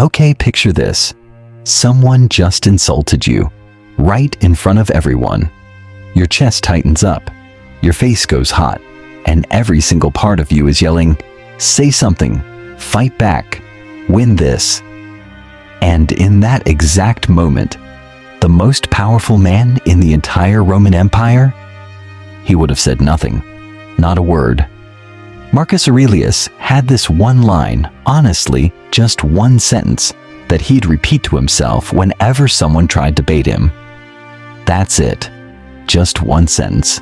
Okay, picture this. Someone just insulted you, right in front of everyone. Your chest tightens up, your face goes hot, and every single part of you is yelling, "Say something, fight back, win this." And in that exact moment, the most powerful man in the entire Roman Empire, he would have said nothing, not a word. Marcus Aurelius had this one line, honestly, just one sentence, that he'd repeat to himself whenever someone tried to bait him. That's it, just one sentence.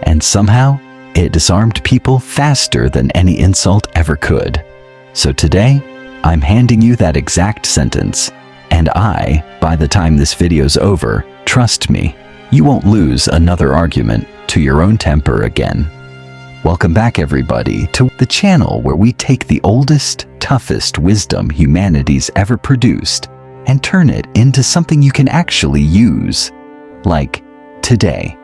And somehow, it disarmed people faster than any insult ever could. So today, I'm handing you that exact sentence. And by the time this video's over, trust me, you won't lose another argument to your own temper again. Welcome back, everybody, to the channel where we take the oldest, toughest wisdom humanity's ever produced and turn it into something you can actually use. Like today.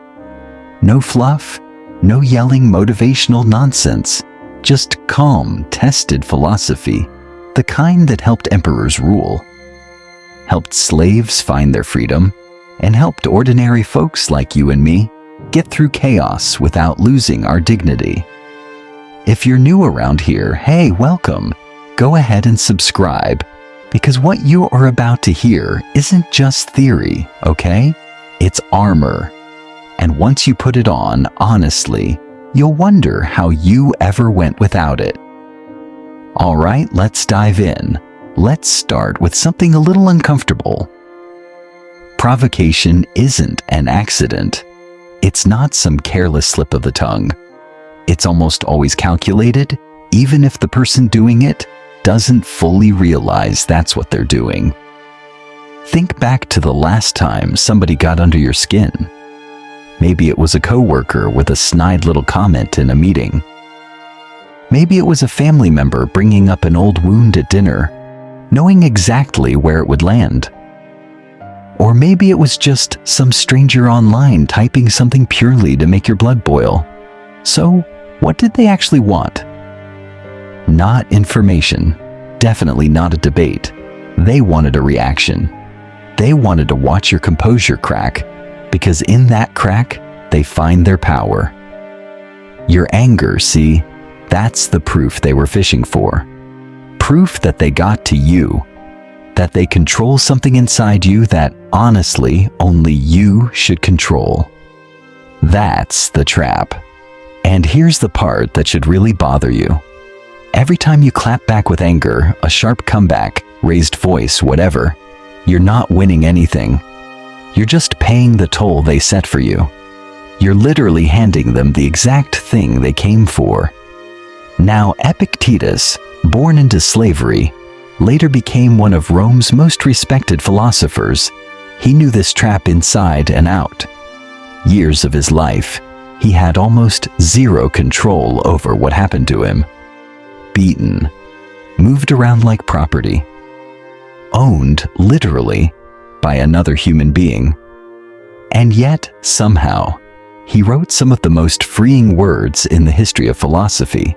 No fluff, no yelling motivational nonsense, just calm, tested philosophy, the kind that helped emperors rule, helped slaves find their freedom, and helped ordinary folks like you and me get through chaos without losing our dignity. If you're new around here, hey, welcome. Go ahead and subscribe, because what you are about to hear isn't just theory, okay? It's armor. And once you put it on, honestly, you'll wonder how you ever went without it. All right, let's dive in. Let's start with something a little uncomfortable. Provocation isn't an accident. It's not some careless slip of the tongue. It's almost always calculated, even if the person doing it doesn't fully realize that's what they're doing. Think back to the last time somebody got under your skin. Maybe it was a coworker with a snide little comment in a meeting. Maybe it was a family member bringing up an old wound at dinner, knowing exactly where it would land. Or maybe it was just some stranger online typing something purely to make your blood boil. So, what did they actually want? Not information. Definitely not a debate. They wanted a reaction. They wanted to watch your composure crack, because in that crack, they find their power. Your anger, see, that's the proof they were fishing for. Proof that they got to you. That they control something inside you that, honestly, only you should control. That's the trap. And here's the part that should really bother you. Every time you clap back with anger, a sharp comeback, raised voice, whatever, you're not winning anything. You're just paying the toll they set for you. You're literally handing them the exact thing they came for. Now, Epictetus, born into slavery, later became one of Rome's most respected philosophers. He knew this trap inside and out. Years of his life, he had almost zero control over what happened to him. Beaten, moved around like property, owned, literally, by another human being. And yet, somehow, he wrote some of the most freeing words in the history of philosophy,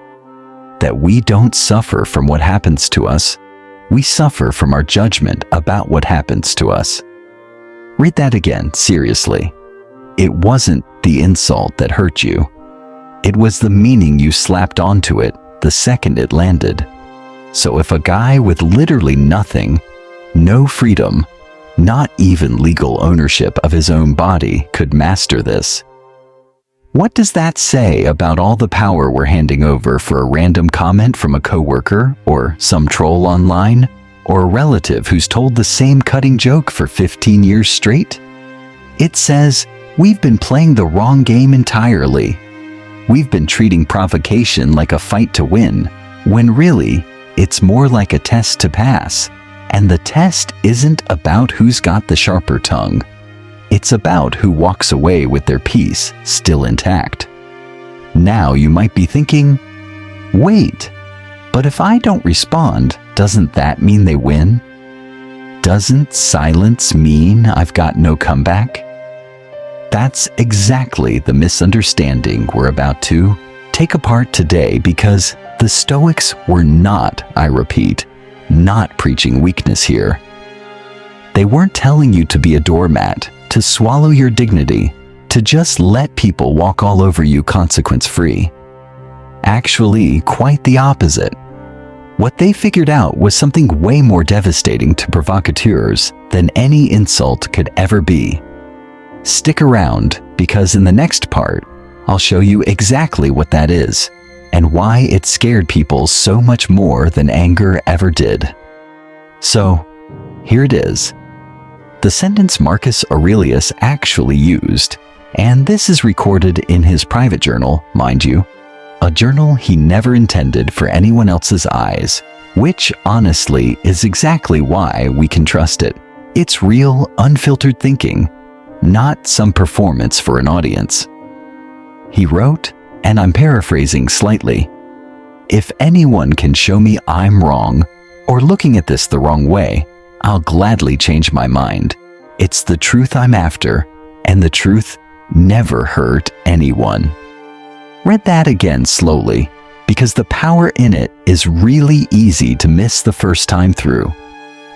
that we don't suffer from what happens to us, we suffer from our judgment about what happens to us. Read that again, seriously. It wasn't the insult that hurt you. It was the meaning you slapped onto it the second it landed. So if a guy with literally nothing, no freedom, not even legal ownership of his own body could master this, what does that say about all the power we're handing over for a random comment from a coworker, or some troll online, or a relative who's told the same cutting joke for 15 years straight? It says we've been playing the wrong game entirely. We've been treating provocation like a fight to win, when really, it's more like a test to pass. And the test isn't about who's got the sharper tongue. It's about who walks away with their peace still intact. Now you might be thinking, wait, but if I don't respond, doesn't that mean they win? Doesn't silence mean I've got no comeback? That's exactly the misunderstanding we're about to take apart today, because the Stoics were not, I repeat, not preaching weakness here. They weren't telling you to be a doormat, to swallow your dignity, to just let people walk all over you consequence-free. Actually, quite the opposite. What they figured out was something way more devastating to provocateurs than any insult could ever be. Stick around, because in the next part, I'll show you exactly what that is, and why it scared people so much more than anger ever did. So, here it is. The sentence Marcus Aurelius actually used, and this is recorded in his private journal, mind you, a journal he never intended for anyone else's eyes, which honestly is exactly why we can trust it. It's real, unfiltered thinking, not some performance for an audience. He wrote, and I'm paraphrasing slightly, "If anyone can show me I'm wrong, or looking at this the wrong way, I'll gladly change my mind. It's the truth I'm after, and the truth never hurt anyone." Read that again slowly, because the power in it is really easy to miss the first time through.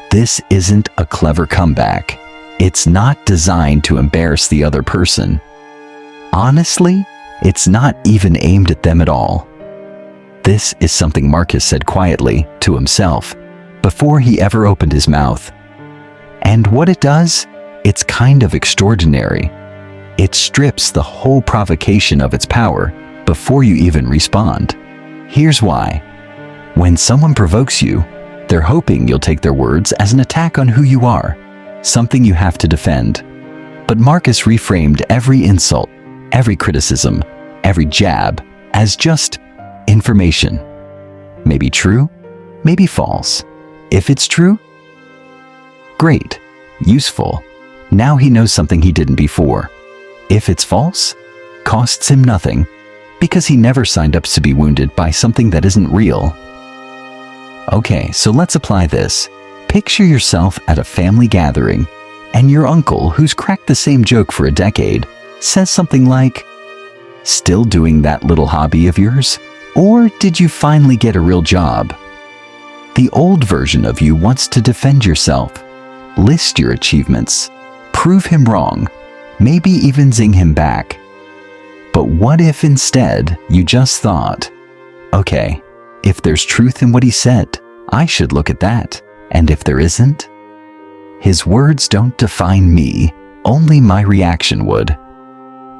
This isn't a clever comeback. It's not designed to embarrass the other person. Honestly, it's not even aimed at them at all. This is something Marcus said quietly to himself before he ever opened his mouth. And what it does, it's kind of extraordinary. It strips the whole provocation of its power before you even respond. Here's why. When someone provokes you, they're hoping you'll take their words as an attack on who you are, something you have to defend. But Marcus reframed every insult, every criticism, every jab as just information. Maybe true, maybe false. If it's true, great, useful. Now he knows something he didn't before. If it's false, costs him nothing, because he never signed up to be wounded by something that isn't real. Okay, so let's apply this. Picture yourself at a family gathering, and your uncle, who's cracked the same joke for a decade, says something like, "Still doing that little hobby of yours? Or did you finally get a real job?" The old version of you wants to defend yourself, list your achievements, prove him wrong, maybe even zing him back. But what if instead you just thought, okay, if there's truth in what he said, I should look at that, and if there isn't? His words don't define me, only my reaction would.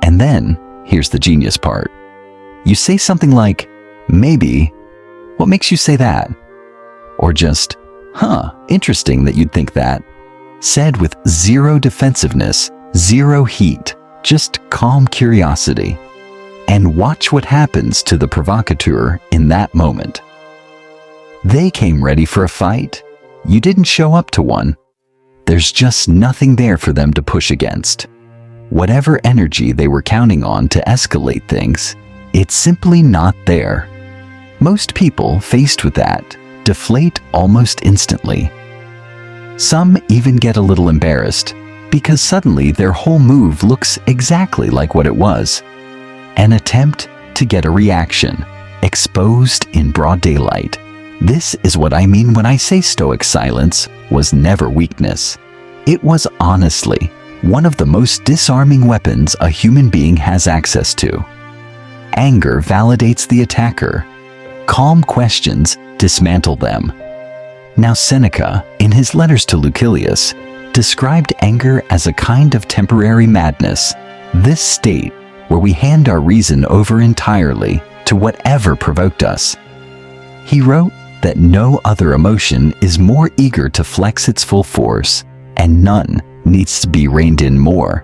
And then, here's the genius part. You say something like, maybe, what makes you say that? Or just, interesting that you'd think that. Said with zero defensiveness, zero heat, just calm curiosity. And watch what happens to the provocateur in that moment. They came ready for a fight. You didn't show up to one. There's just nothing there for them to push against. Whatever energy they were counting on to escalate things, it's simply not there. Most people faced with that deflate almost instantly. Some even get a little embarrassed because suddenly their whole move looks exactly like what it was. An attempt to get a reaction, exposed in broad daylight. This is what I mean when I say Stoic silence was never weakness. It was honestly one of the most disarming weapons a human being has access to. Anger validates the attacker. Calm questions dismantle them. Now Seneca, in his letters to Lucilius, described anger as a kind of temporary madness, this state where we hand our reason over entirely to whatever provoked us. He wrote that no other emotion is more eager to flex its full force, and none needs to be reined in more.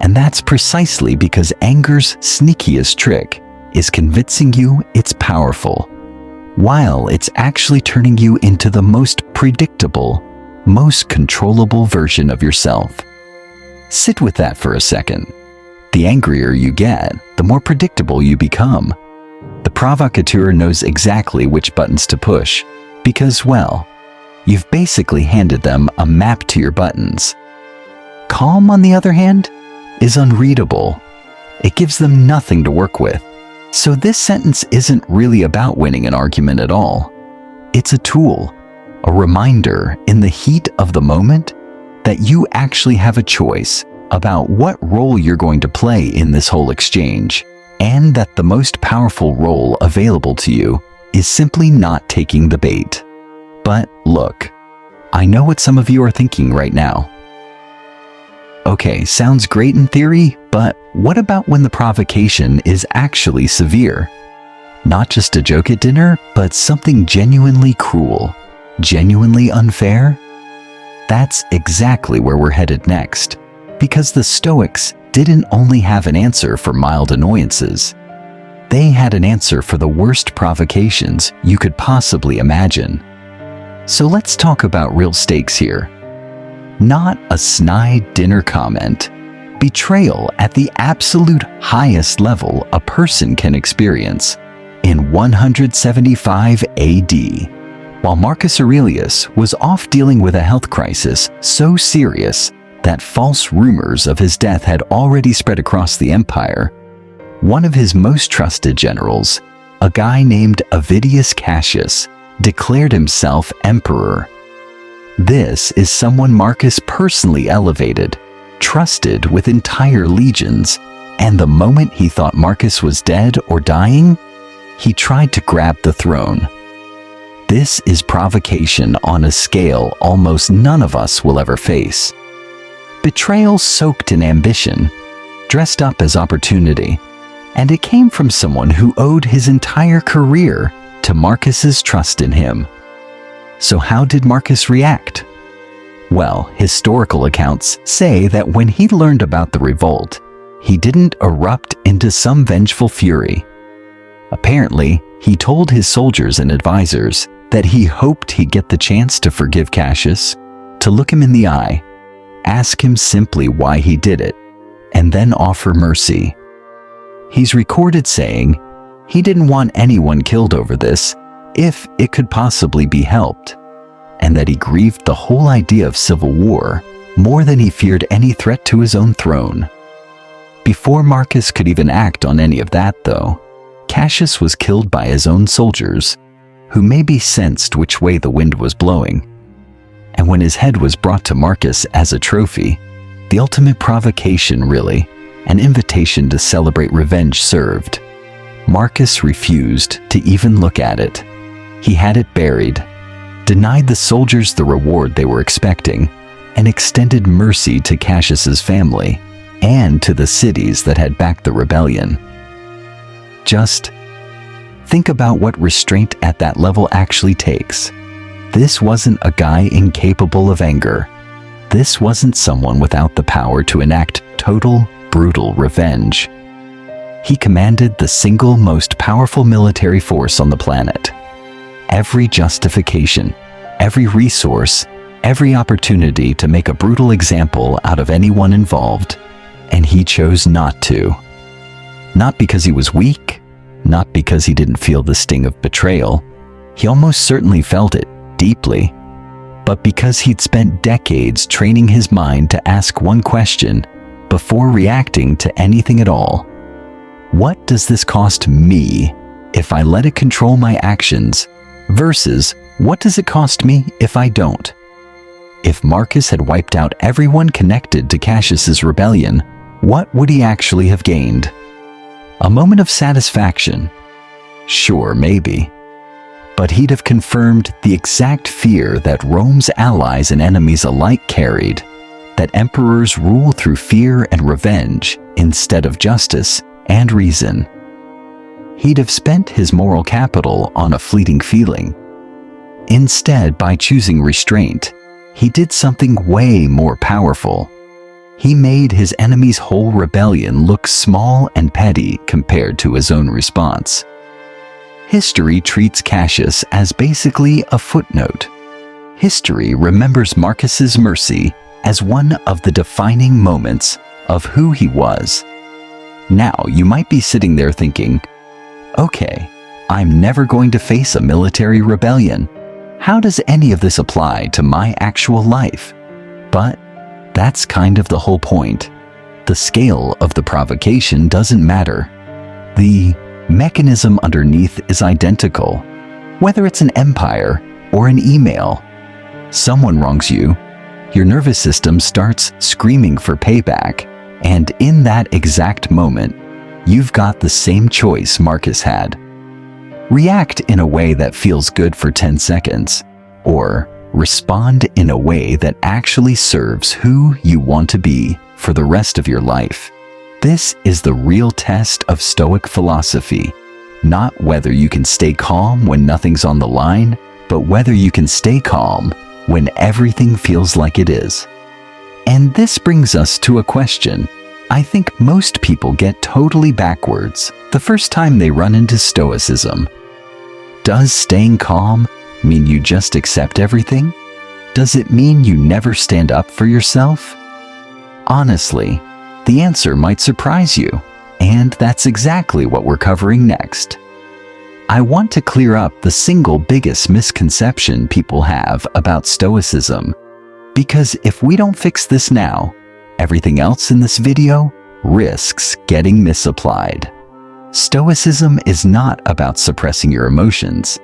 And that's precisely because anger's sneakiest trick is convincing you it's powerful, while it's actually turning you into the most predictable, most controllable version of yourself. Sit with that for a second. The angrier you get, the more predictable you become. The provocateur knows exactly which buttons to push, because, well, you've basically handed them a map to your buttons. Calm, on the other hand, is unreadable. It gives them nothing to work with. So this sentence isn't really about winning an argument at all. It's a tool, a reminder in the heat of the moment that you actually have a choice about what role you're going to play in this whole exchange, and that the most powerful role available to you is simply not taking the bait. But look, I know what some of you are thinking right now. Okay, sounds great in theory, but what about when the provocation is actually severe? Not just a joke at dinner, but something genuinely cruel, genuinely unfair? That's exactly where we're headed next, because the Stoics didn't only have an answer for mild annoyances. They had an answer for the worst provocations you could possibly imagine. So let's talk about real stakes here. Not a snide dinner comment. Betrayal at the absolute highest level a person can experience. In 175 AD, while Marcus Aurelius was off dealing with a health crisis so serious that false rumors of his death had already spread across the empire, one of his most trusted generals, a guy named Avidius Cassius, declared himself emperor. This is someone Marcus personally elevated, trusted with entire legions, and the moment he thought Marcus was dead or dying, he tried to grab the throne. This is provocation on a scale almost none of us will ever face. Betrayal soaked in ambition, dressed up as opportunity, and it came from someone who owed his entire career to Marcus's trust in him. So how did Marcus react? Well, historical accounts say that when he learned about the revolt, he didn't erupt into some vengeful fury. Apparently, he told his soldiers and advisors that he hoped he'd get the chance to forgive Cassius, to look him in the eye, ask him simply why he did it, and then offer mercy. He's recorded saying he didn't want anyone killed over this if it could possibly be helped, and that he grieved the whole idea of civil war more than he feared any threat to his own throne. Before Marcus could even act on any of that, though, Cassius was killed by his own soldiers, who maybe sensed which way the wind was blowing. And when his head was brought to Marcus as a trophy, the ultimate provocation really, an invitation to celebrate revenge served, Marcus refused to even look at it. He had it buried, denied the soldiers the reward they were expecting, and extended mercy to Cassius's family and to the cities that had backed the rebellion. Just think about what restraint at that level actually takes. This wasn't a guy incapable of anger. This wasn't someone without the power to enact total, brutal revenge. He commanded the single most powerful military force on the planet. Every justification, every resource, every opportunity to make a brutal example out of anyone involved, and he chose not to. Not because he was weak, not because he didn't feel the sting of betrayal. He almost certainly felt it deeply, but because he'd spent decades training his mind to ask one question before reacting to anything at all. What does this cost me if I let it control my actions, versus what does it cost me if I don't? If Marcus had wiped out everyone connected to Cassius's rebellion, what would he actually have gained? A moment of satisfaction? Sure, maybe. But he'd have confirmed the exact fear that Rome's allies and enemies alike carried, that emperors rule through fear and revenge instead of justice and reason. He'd have spent his moral capital on a fleeting feeling. Instead, by choosing restraint, he did something way more powerful. He made his enemy's whole rebellion look small and petty compared to his own response. History treats Cassius as basically a footnote. History remembers Marcus's mercy as one of the defining moments of who he was. Now, you might be sitting there thinking, okay, I'm never going to face a military rebellion. How does any of this apply to my actual life? But that's kind of the whole point. The scale of the provocation doesn't matter. The mechanism underneath is identical. Whether it's an empire, or an email, Someone wrongs you, your nervous system starts screaming for payback, and in that exact moment, you've got the same choice Marcus had. React in a way that feels good for 10 seconds, or respond in a way that actually serves who you want to be for the rest of your life. This is the real test of Stoic philosophy, not whether you can stay calm when nothing's on the line, but whether you can stay calm when everything feels like it is. And this brings us to a question I think most people get totally backwards the first time they run into Stoicism. Does staying calm mean you just accept everything? Does it mean you never stand up for yourself? Honestly, the answer might surprise you, and that's exactly what we're covering next. I want to clear up the single biggest misconception people have about Stoicism, because if we don't fix this now, everything else in this video risks getting misapplied. Stoicism is not about suppressing your emotions.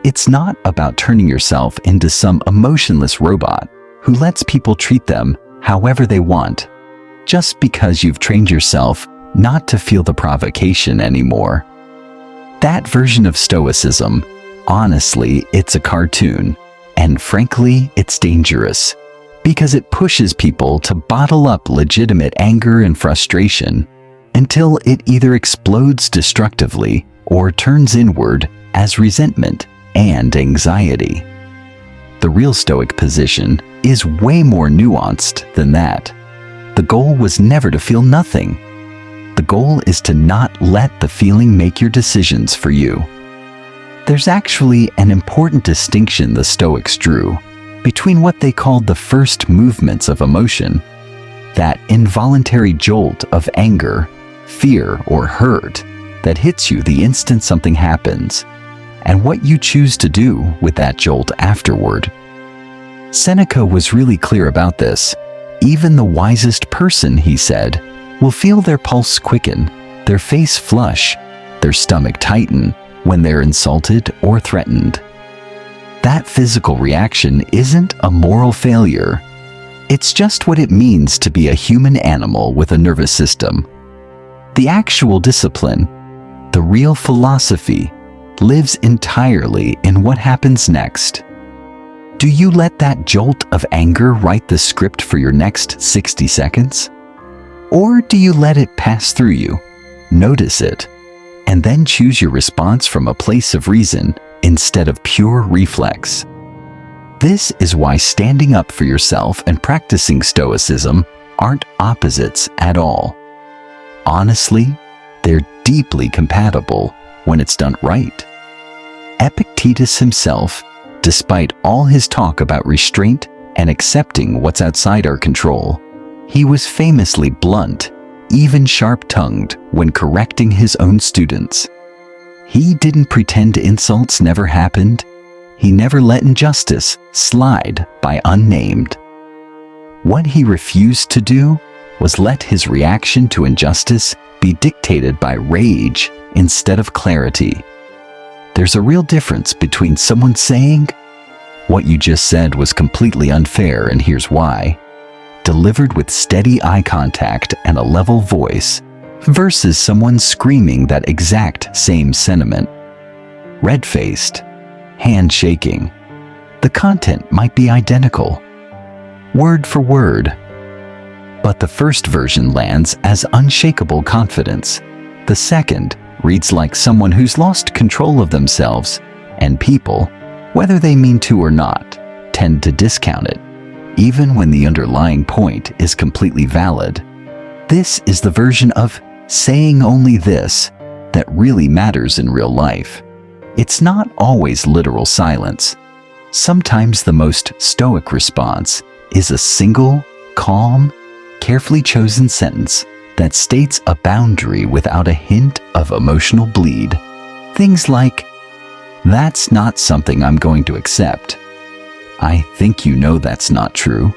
It's not about turning yourself into some emotionless robot who lets people treat them however they want, just because you've trained yourself not to feel the provocation anymore. That version of Stoicism, honestly, it's a cartoon, and frankly, it's dangerous, because it pushes people to bottle up legitimate anger and frustration until it either explodes destructively or turns inward as resentment and anxiety. The real Stoic position is way more nuanced than that. The goal was never to feel nothing. The goal is to not let the feeling make your decisions for you. There's actually an important distinction the Stoics drew between what they called the first movements of emotion, that involuntary jolt of anger, fear, or hurt that hits you the instant something happens, and what you choose to do with that jolt afterward. Seneca was really clear about this. Even the wisest person, he said, will feel their pulse quicken, their face flush, their stomach tighten when they're insulted or threatened. That physical reaction isn't a moral failure. It's just what it means to be a human animal with a nervous system. The actual discipline, the real philosophy, lives entirely in what happens next. Do you let that jolt of anger write the script for your next 60 seconds? Or do you let it pass through you, notice it, and then choose your response from a place of reason instead of pure reflex? This is why standing up for yourself and practicing Stoicism aren't opposites at all. Honestly, they're deeply compatible when it's done right. Epictetus himself, despite all his talk about restraint and accepting what's outside our control, he was famously blunt, even sharp-tongued when correcting his own students. He didn't pretend insults never happened. He never let injustice slide by unnamed. What he refused to do was let his reaction to injustice be dictated by rage instead of clarity. There's a real difference between someone saying, "What you just said was completely unfair and here's why," delivered with steady eye contact and a level voice, versus someone screaming that exact same sentiment. Red-faced, hand shaking. The content might be identical, word for word, but the first version lands as unshakable confidence. The second reads like someone who's lost control of themselves, and people, whether they mean to or not, tend to discount it, even when the underlying point is completely valid. This is the version of saying only this that really matters in real life. It's not always literal silence. Sometimes the most Stoic response is a single, calm, carefully chosen sentence that states a boundary without a hint of emotional bleed. Things like, "That's not something I'm going to accept. I think you know that's not true.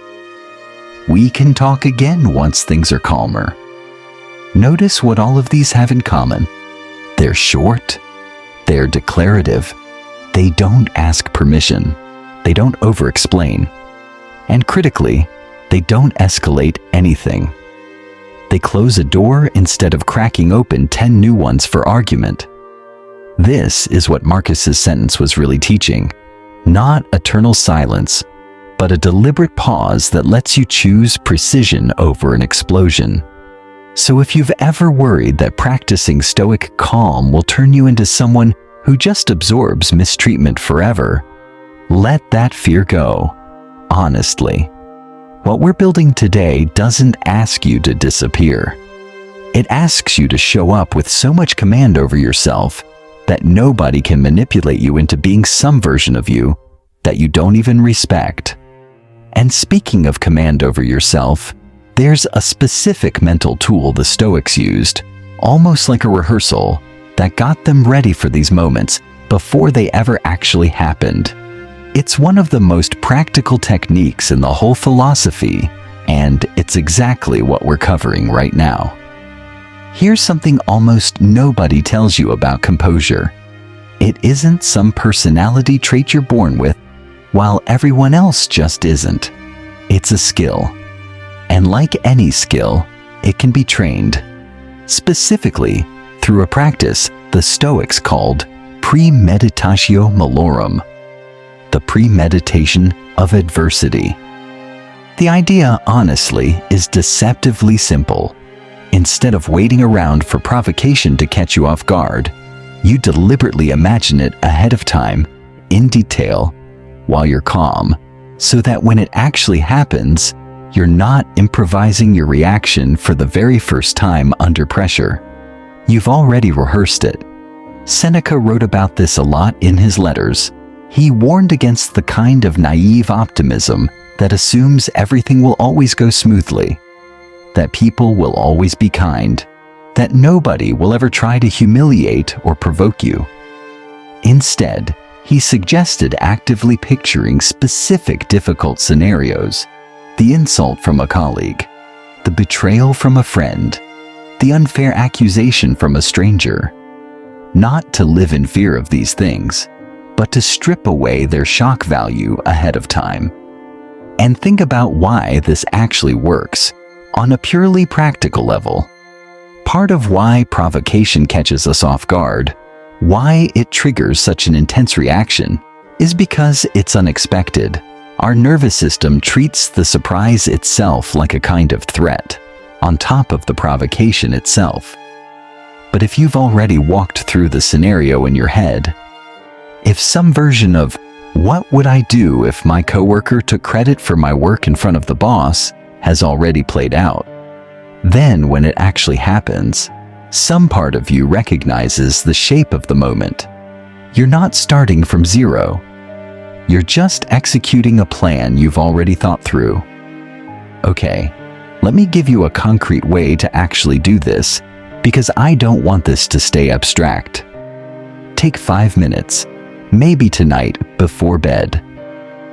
We can talk again once things are calmer." Notice what all of these have in common. They're short. They're declarative. They don't ask permission. They don't over-explain. And critically, they don't escalate anything. They close a door instead of cracking open 10 new ones for argument. This is what Marcus's sentence was really teaching. Not eternal silence, but a deliberate pause that lets you choose precision over an explosion. So if you've ever worried that practicing Stoic calm will turn you into someone who just absorbs mistreatment forever, let that fear go. Honestly, what we're building today doesn't ask you to disappear. It asks you to show up with so much command over yourself that nobody can manipulate you into being some version of you that you don't even respect. And speaking of command over yourself, there's a specific mental tool the Stoics used, almost like a rehearsal, that got them ready for these moments before they ever actually happened. It's one of the most practical techniques in the whole philosophy, and it's exactly what we're covering right now. Here's something almost nobody tells you about composure. It isn't some personality trait you're born with, while everyone else just isn't. It's a skill. And like any skill, it can be trained. Specifically, through a practice the Stoics called premeditatio malorum, the premeditation of adversity. The idea, honestly, is deceptively simple. Instead of waiting around for provocation to catch you off guard, you deliberately imagine it ahead of time, in detail, while you're calm, so that when it actually happens, you're not improvising your reaction for the very first time under pressure. You've already rehearsed it. Seneca wrote about this a lot in his letters. He warned against the kind of naive optimism that assumes everything will always go smoothly, that people will always be kind, that nobody will ever try to humiliate or provoke you. Instead, he suggested actively picturing specific difficult scenarios: the insult from a colleague, the betrayal from a friend, the unfair accusation from a stranger. Not to live in fear of these things, but to strip away their shock value ahead of time. And think about why this actually works on a purely practical level. Part of why provocation catches us off guard, why it triggers such an intense reaction, is because it's unexpected. Our nervous system treats the surprise itself like a kind of threat, on top of the provocation itself. But if you've already walked through the scenario in your head, if some version of, "What would I do if my coworker took credit for my work in front of the boss?" has already played out, then when it actually happens, some part of you recognizes the shape of the moment. You're not starting from zero. You're just executing a plan you've already thought through. Okay, let me give you a concrete way to actually do this, because I don't want this to stay abstract. Take 5 minutes, maybe tonight before bed.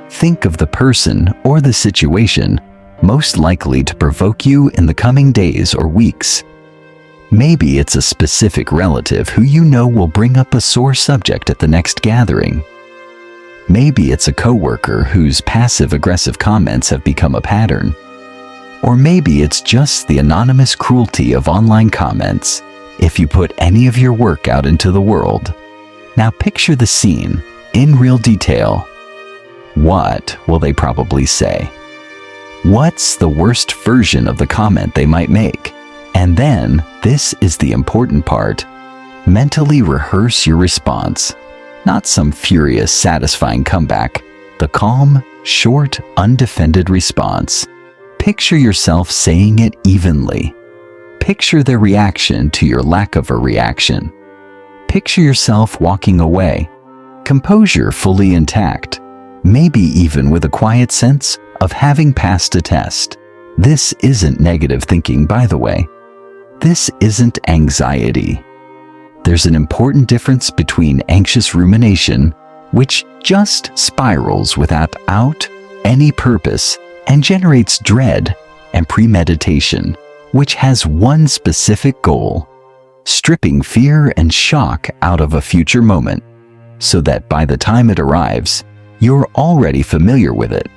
Think of the person or the situation most likely to provoke you in the coming days or weeks. Maybe it's a specific relative who you know will bring up a sore subject at the next gathering. Maybe it's a coworker whose passive-aggressive comments have become a pattern. Or maybe it's just the anonymous cruelty of online comments if you put any of your work out into the world. Now picture the scene in real detail. What will they probably say? What's the worst version of the comment they might make? And then, this is the important part, mentally rehearse your response. Not some furious, satisfying comeback. The calm, short, undefended response. Picture yourself saying it evenly. Picture their reaction to your lack of a reaction. Picture yourself walking away. Composure fully intact. Maybe even with a quiet sense of having passed a test. This isn't negative thinking, by the way. This isn't anxiety. There's an important difference between anxious rumination, which just spirals without any purpose and generates dread, and premeditation, which has one specific goal: stripping fear and shock out of a future moment, so that by the time it arrives, you're already familiar with it.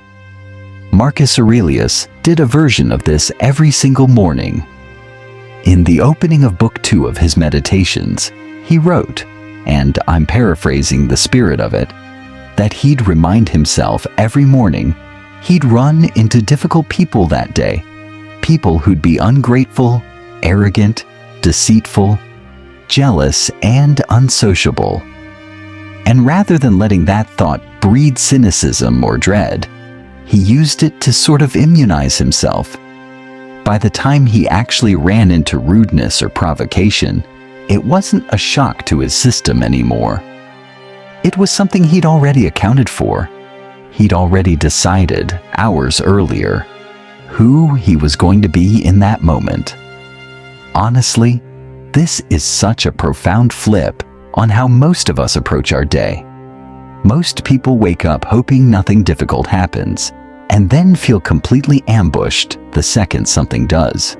Marcus Aurelius did a version of this every single morning. In the opening of Book 2 of his Meditations, he wrote, and I'm paraphrasing the spirit of it, that he'd remind himself every morning he'd run into difficult people that day, people who'd be ungrateful, arrogant, deceitful, jealous, and unsociable. And rather than letting that thought breed cynicism or dread, he used it to sort of immunize himself. By the time he actually ran into rudeness or provocation, it wasn't a shock to his system anymore. It was something he'd already accounted for. He'd already decided, hours earlier, who he was going to be in that moment. Honestly, this is such a profound flip on how most of us approach our day. Most people wake up hoping nothing difficult happens, and then feel completely ambushed the second something does.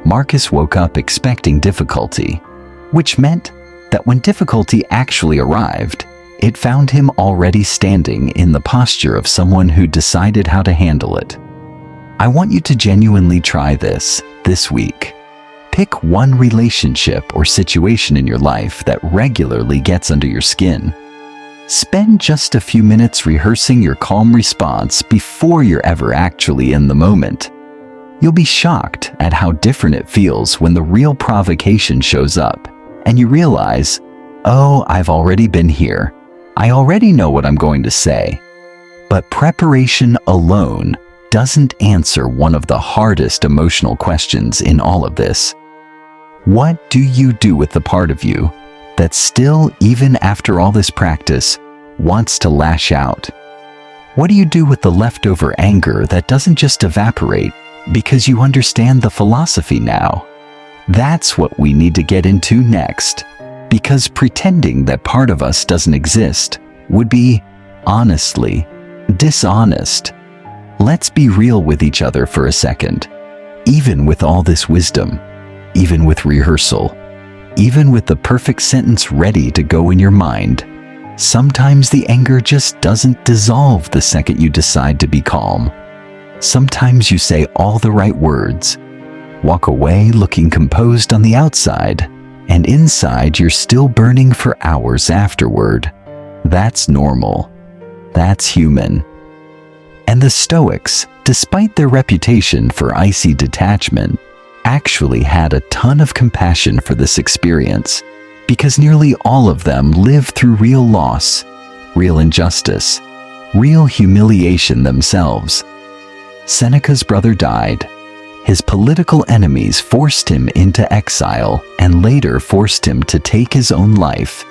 Marcus woke up expecting difficulty, which meant that when difficulty actually arrived, it found him already standing in the posture of someone who decided how to handle it. I want you to genuinely try this week. Pick one relationship or situation in your life that regularly gets under your skin. Spend just a few minutes rehearsing your calm response before you're ever actually in the moment. You'll be shocked at how different it feels when the real provocation shows up and you realize, oh, I've already been here. I already know what I'm going to say. But preparation alone doesn't answer one of the hardest emotional questions in all of this. What do you do with the part of you that still, even after all this practice, wants to lash out? What do you do with the leftover anger that doesn't just evaporate because you understand the philosophy now? That's what we need to get into next, because pretending that part of us doesn't exist would be, honestly, dishonest. Let's be real with each other for a second. Even with all this wisdom, even with rehearsal, even with the perfect sentence ready to go in your mind, sometimes the anger just doesn't dissolve the second you decide to be calm. Sometimes you say all the right words, walk away looking composed on the outside, and inside you're still burning for hours afterward. That's normal. That's human. And the Stoics, despite their reputation for icy detachment, actually had a ton of compassion for this experience, because nearly all of them lived through real loss, real injustice, real humiliation themselves. Seneca's brother died. His political enemies forced him into exile and later forced him to take his own life.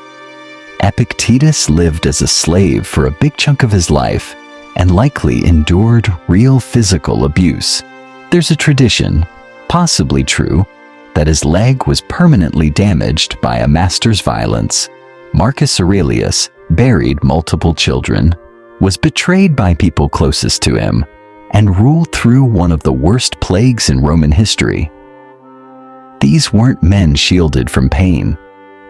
Epictetus lived as a slave for a big chunk of his life and likely endured real physical abuse. There's a tradition, possibly true, that his leg was permanently damaged by a master's violence. Marcus Aurelius buried multiple children, was betrayed by people closest to him, and ruled through one of the worst plagues in Roman history. These weren't men shielded from pain,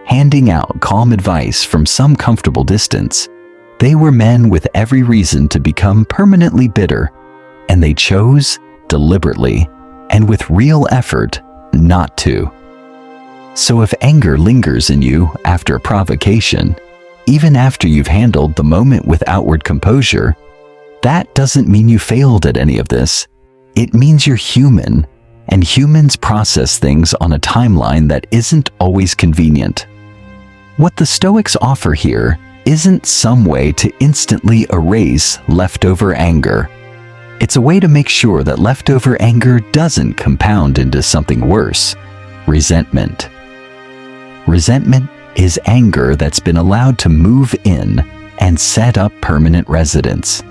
handing out calm advice from some comfortable distance. They were men with every reason to become permanently bitter, and they chose, deliberately, and with real effort, not to. So if anger lingers in you after a provocation, even after you've handled the moment with outward composure, that doesn't mean you failed at any of this. It means you're human, and humans process things on a timeline that isn't always convenient. What the Stoics offer here isn't some way to instantly erase leftover anger. It's a way to make sure that leftover anger doesn't compound into something worse: resentment. Resentment is anger that's been allowed to move in and set up permanent residence.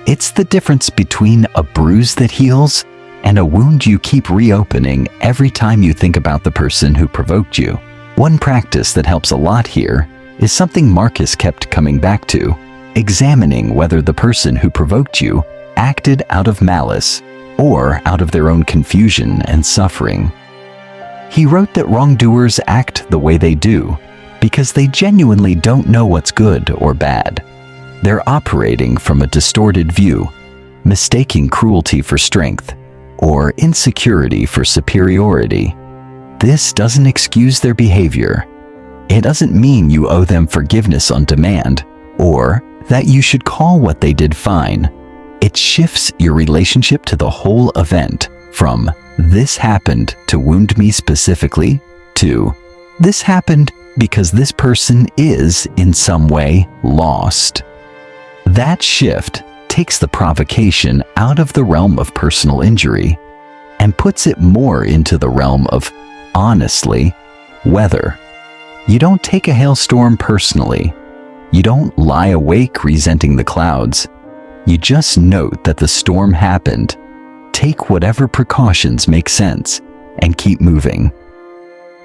It's the difference between a bruise that heals and a wound you keep reopening every time you think about the person who provoked you. One practice that helps a lot here is something Marcus kept coming back to: examining whether the person who provoked you acted out of malice or out of their own confusion and suffering. He wrote that wrongdoers act the way they do because they genuinely don't know what's good or bad. They're operating from a distorted view, mistaking cruelty for strength or insecurity for superiority. This doesn't excuse their behavior. It doesn't mean you owe them forgiveness on demand or that you should call what they did fine. It shifts your relationship to the whole event from "this happened to wound me specifically" to "this happened because this person is in some way lost." That shift takes the provocation out of the realm of personal injury and puts it more into the realm of, honestly, weather. You don't take a hailstorm personally. You don't lie awake resenting the clouds. You just note that the storm happened, take whatever precautions make sense, and keep moving.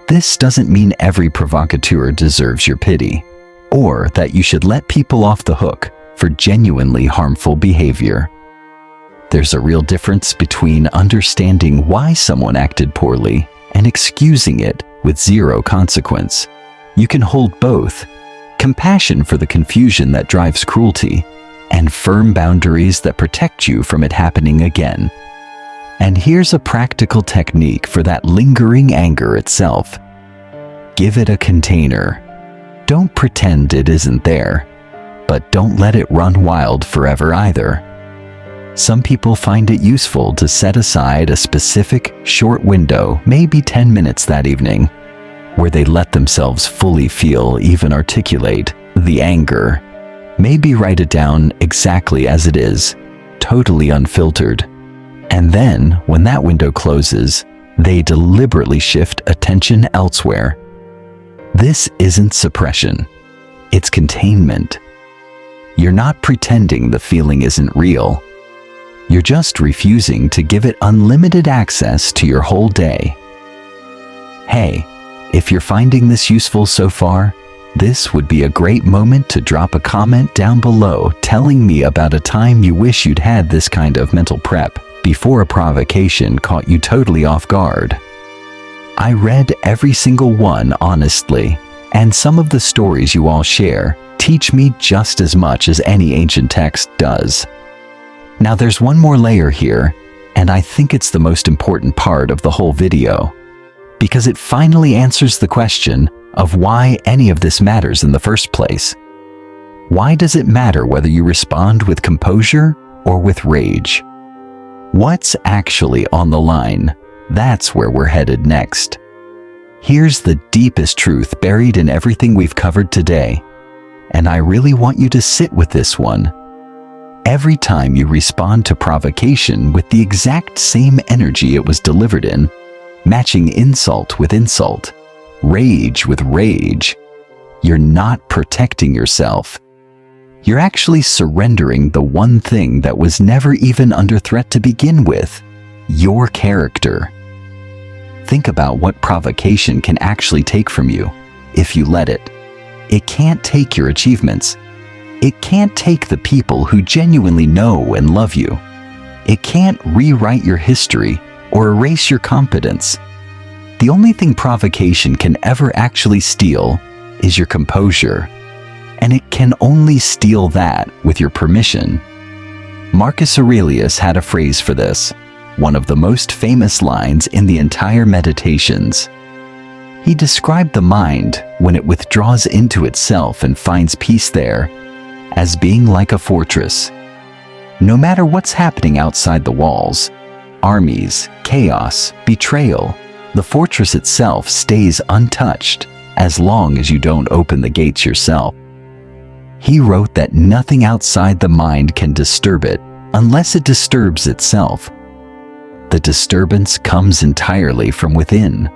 This doesn't mean every provocateur deserves your pity, or that you should let people off the hook for genuinely harmful behavior. There's a real difference between understanding why someone acted poorly and excusing it with zero consequence. You can hold both: compassion for the confusion that drives cruelty, and firm boundaries that protect you from it happening again. And here's a practical technique for that lingering anger itself. Give it a container. Don't pretend it isn't there, but don't let it run wild forever either. Some people find it useful to set aside a specific, short window, maybe 10 minutes that evening, where they let themselves fully feel, even articulate, the anger. Maybe write it down exactly as it is, totally unfiltered. And then, when that window closes, they deliberately shift attention elsewhere. This isn't suppression. It's containment. You're not pretending the feeling isn't real. You're just refusing to give it unlimited access to your whole day. Hey, if you're finding this useful so far, this would be a great moment to drop a comment down below telling me about a time you wish you'd had this kind of mental prep before a provocation caught you totally off guard. I read every single one honestly, and some of the stories you all share teach me just as much as any ancient text does. Now there's one more layer here, and I think it's the most important part of the whole video, because it finally answers the question of why any of this matters in the first place. Why does it matter whether you respond with composure or with rage? What's actually on the line? That's where we're headed next. Here's the deepest truth buried in everything we've covered today, and I really want you to sit with this one. Every time you respond to provocation with the exact same energy it was delivered in, matching insult with insult, rage with rage, you're not protecting yourself. You're actually surrendering the one thing that was never even under threat to begin with: your character. Think about what provocation can actually take from you if you let it. It can't take your achievements. It can't take the people who genuinely know and love you. It can't rewrite your history or erase your competence. The only thing provocation can ever actually steal is your composure, and it can only steal that with your permission. Marcus Aurelius had a phrase for this, one of the most famous lines in the entire Meditations. He described the mind, when it withdraws into itself and finds peace there, as being like a fortress. No matter what's happening outside the walls, armies, chaos, betrayal, the fortress itself stays untouched as long as you don't open the gates yourself. He wrote that nothing outside the mind can disturb it unless it disturbs itself. The disturbance comes entirely from within,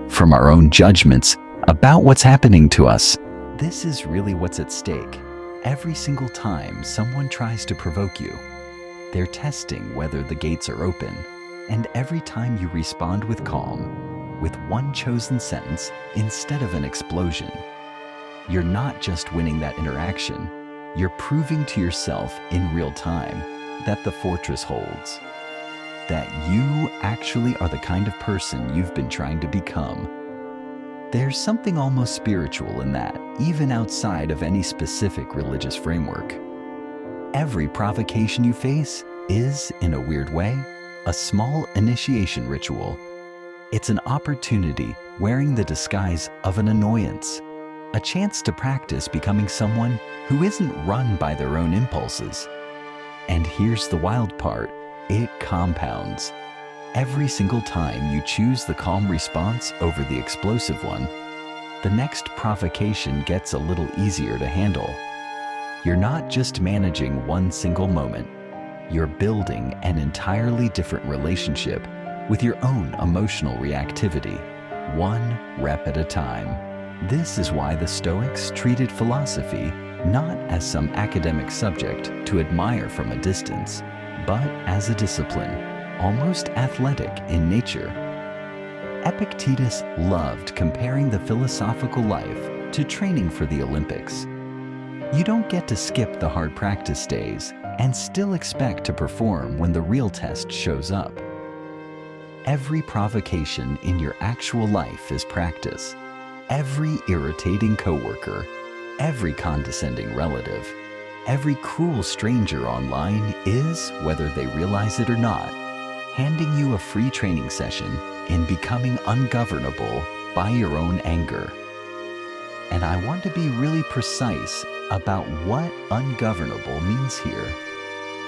from our own judgments about what's happening to us. This is really what's at stake. Every single time someone tries to provoke you, they're testing whether the gates are open. And every time you respond with calm, with one chosen sentence instead of an explosion, you're not just winning that interaction, you're proving to yourself in real time that the fortress holds. That you actually are the kind of person you've been trying to become. There's something almost spiritual in that, even outside of any specific religious framework. Every provocation you face is, in a weird way, a small initiation ritual. It's an opportunity wearing the disguise of an annoyance, a chance to practice becoming someone who isn't run by their own impulses. And here's the wild part, it compounds. Every single time you choose the calm response over the explosive one, the next provocation gets a little easier to handle. You're not just managing one single moment, you're building an entirely different relationship with your own emotional reactivity, one rep at a time. This is why the Stoics treated philosophy not as some academic subject to admire from a distance, but as a discipline, almost athletic in nature. Epictetus loved comparing the philosophical life to training for the Olympics. You don't get to skip the hard practice days and still expect to perform when the real test shows up. Every provocation in your actual life is practice. Every irritating coworker, every condescending relative, every cruel stranger online is, whether they realize it or not, handing you a free training session in becoming ungovernable by your own anger. And I want to be really precise about what ungovernable means here,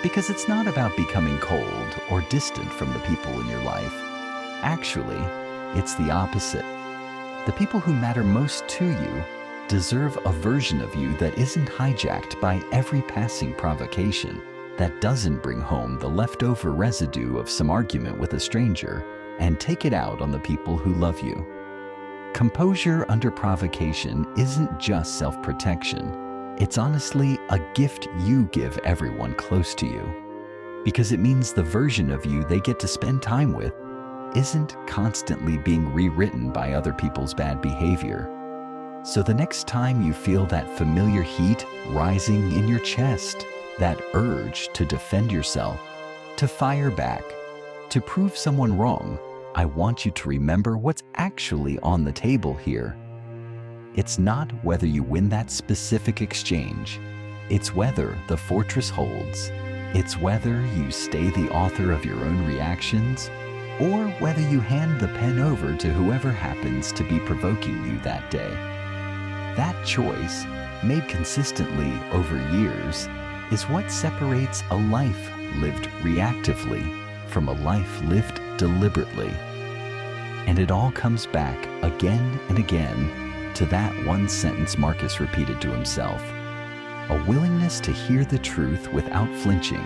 because it's not about becoming cold or distant from the people in your life. Actually, it's the opposite. The people who matter most to you deserve a version of you that isn't hijacked by every passing provocation, that doesn't bring home the leftover residue of some argument with a stranger and take it out on the people who love you. Composure under provocation isn't just self-protection. It's honestly a gift you give everyone close to you, because it means the version of you they get to spend time with isn't constantly being rewritten by other people's bad behavior. So the next time you feel that familiar heat rising in your chest, that urge to defend yourself, to fire back, to prove someone wrong, I want you to remember what's actually on the table here. It's not whether you win that specific exchange. It's whether the fortress holds. It's whether you stay the author of your own reactions, or whether you hand the pen over to whoever happens to be provoking you that day. That choice, made consistently over years, is what separates a life lived reactively from a life lived deliberately. And it all comes back again and again to that one sentence Marcus repeated to himself: a willingness to hear the truth without flinching,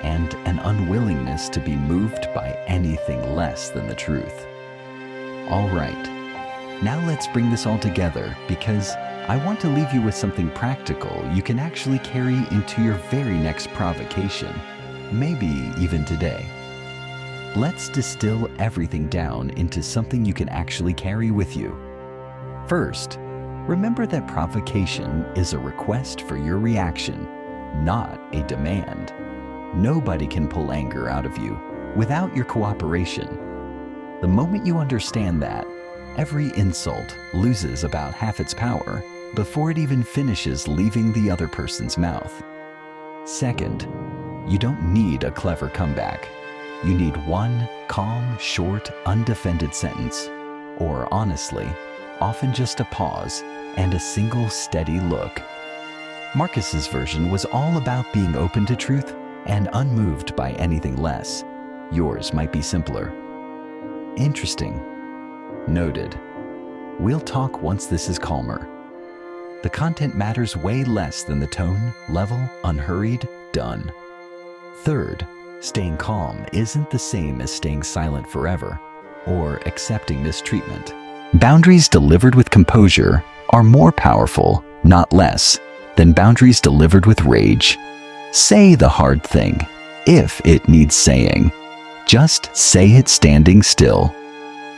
and an unwillingness to be moved by anything less than the truth. All right, now let's bring this all together, because I want to leave you with something practical you can actually carry into your very next provocation, maybe even today. Let's distill everything down into something you can actually carry with you. First, remember that provocation is a request for your reaction, not a demand. Nobody can pull anger out of you without your cooperation. The moment you understand that, every insult loses about half its power before it even finishes leaving the other person's mouth. Second, you don't need a clever comeback. You need one calm, short, undefended sentence, or honestly, often just a pause and a single steady look. Marcus's version was all about being open to truth and unmoved by anything less. Yours might be simpler. Interesting. Noted. We'll talk once this is calmer. The content matters way less than the tone, level, unhurried, done. Third, staying calm isn't the same as staying silent forever or accepting mistreatment. Boundaries delivered with composure are more powerful, not less, than boundaries delivered with rage. Say the hard thing, if it needs saying. Just say it standing still.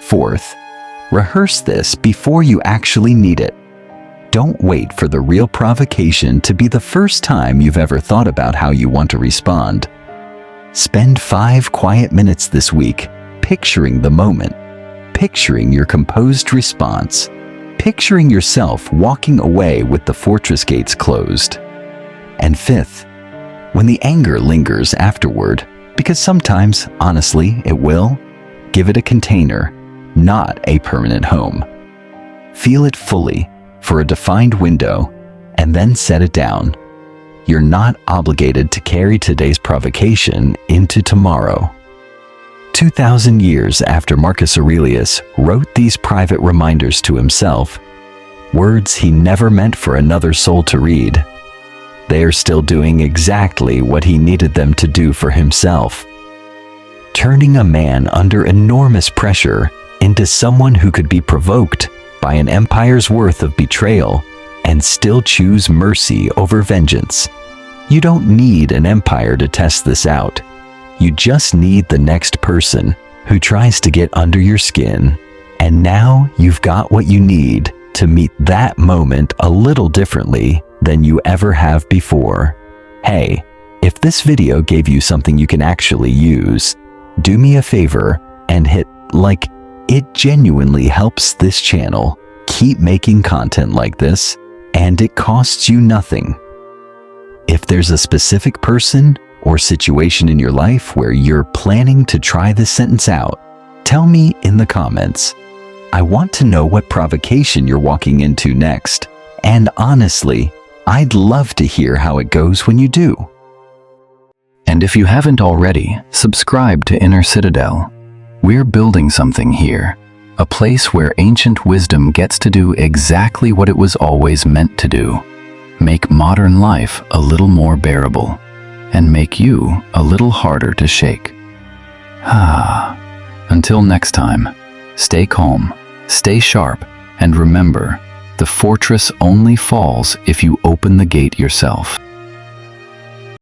Fourth, rehearse this before you actually need it. Don't wait for the real provocation to be the first time you've ever thought about how you want to respond. Spend 5 quiet minutes this week picturing the moment, picturing your composed response, picturing yourself walking away with the fortress gates closed. And fifth, When the anger lingers afterward, because sometimes, honestly, it will, give it a container, not a permanent home. Feel it fully for a defined window and then set it down. You're not obligated to carry today's provocation into tomorrow. 2,000 years after Marcus Aurelius wrote these private reminders to himself, words he never meant for another soul to read, they are still doing exactly what he needed them to do for himself. Turning a man under enormous pressure into someone who could be provoked by an empire's worth of betrayal and still choose mercy over vengeance. You don't need an empire to test this out. You just need the next person who tries to get under your skin, and now you've got what you need to meet that moment a little differently than you ever have before. Hey, if this video gave you something you can actually use, do me a favor and hit like. It genuinely helps this channel keep making content like this, and it costs you nothing. If there's a specific person or situation in your life where you're planning to try this sentence out, tell me in the comments. I want to know what provocation you're walking into next, and honestly, I'd love to hear how it goes when you do. And if you haven't already, subscribe to InnerCitadel. We're building something here, a place where ancient wisdom gets to do exactly what it was always meant to do. Make modern life a little more bearable, and make you a little harder to shake. Until next time, stay calm, stay sharp, and remember, the fortress only falls if you open the gate yourself.